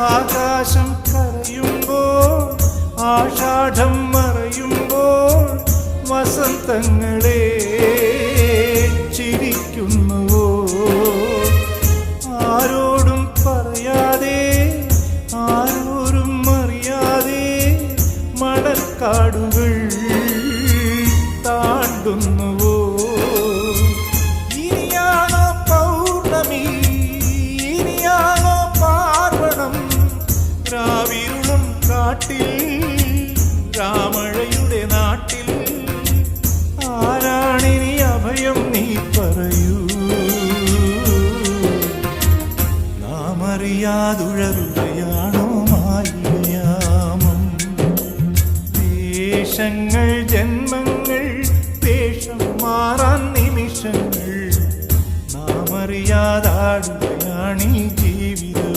ആകാശം കരയുമ്പോൾ ആഷാഢം മറയുമ്പോൾ വസന്തങ്ങളെ ചിരിക്കുന്നുവോ ആരോടും പറയാതെ ആരോരും അറിയാതെ മണൽക്കാടുകൾ താണ്ടുന്നുവോ ഇനിയാണോ പൗർണമി ഇനിയാണോ പാർവണം രാവിരുളും കാട്ടിൽ രാമഴയുടെ നാട്ടിൽ ആരാണിനി അഭയം നീ പറയൂ നാം അറിയാതുഴറുകയാണോ മായാമം ദേശങ്ങൾ ജന്മങ്ങൾ വേഷം മാറാൻ നിമിഷങ്ങൾ നാം അറിയാതാടുകയാണീ ജീവിതം